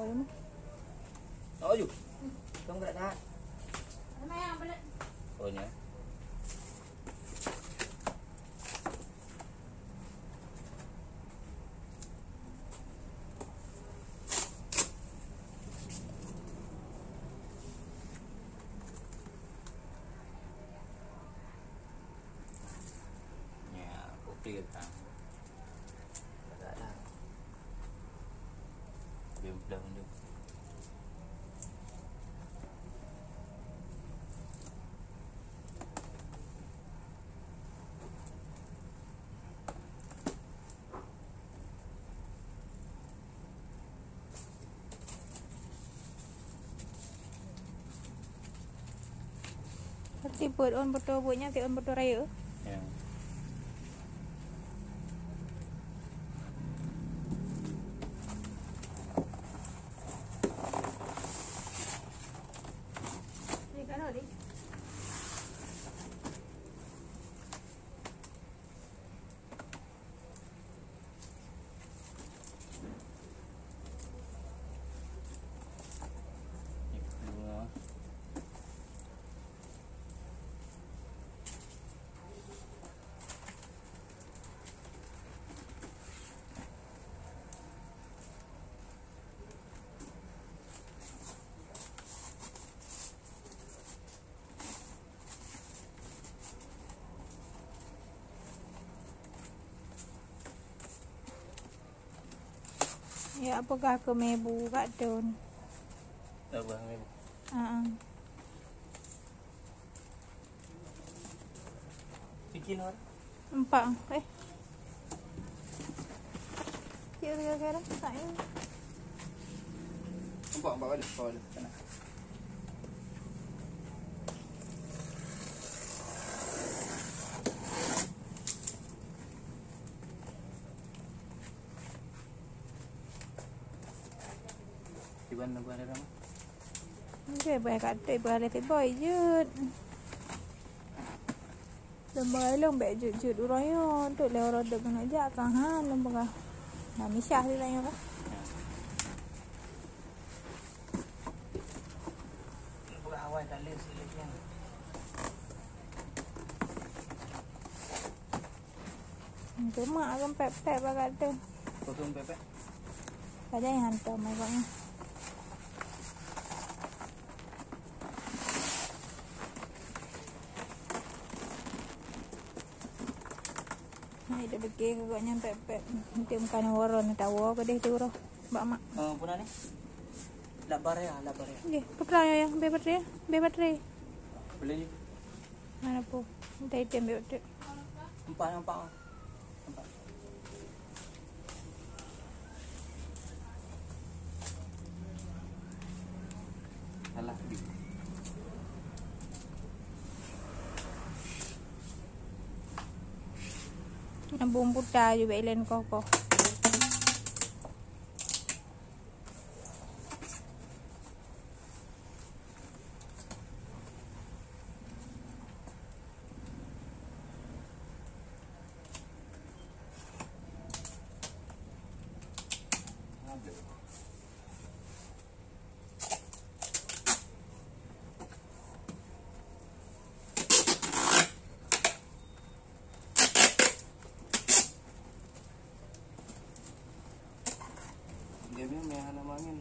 lắm. Ôi dù. Không cái đó. Ôi nhé. Clear kan. Agak lah. Biar pelan dia. Nanti buat on botol buatnya, ti on botol raya. Ya. Ya, apakah ke mebu kat daun? Dah buang mebu. Bikin orang. Empat. Kira-kira tak ya. Empat balik. Sana. Iban nak buat apa? Okay, baik kata boleh boy je. Lembar long baik je orang yo. Untuk le orang dak nak jak kan ha lembar. Nah misah dia tanya kan. Lembar awal tak leh selekian. Cuma akan pep-pep bakat tu. Potong pepek. Ada yang hantar mai baknya. Hai dah begi agaknya pep-pep. Nanti makan waron tahu ke deh tu roh. Bak mak. Puna ni. Labar ya. Okey, pekerja yang baterai. Boleh ni. Mana po? Nanti item betul. Empat. Alah di. Bumbu dah juga ilen koko. Dia memang yang nak mangin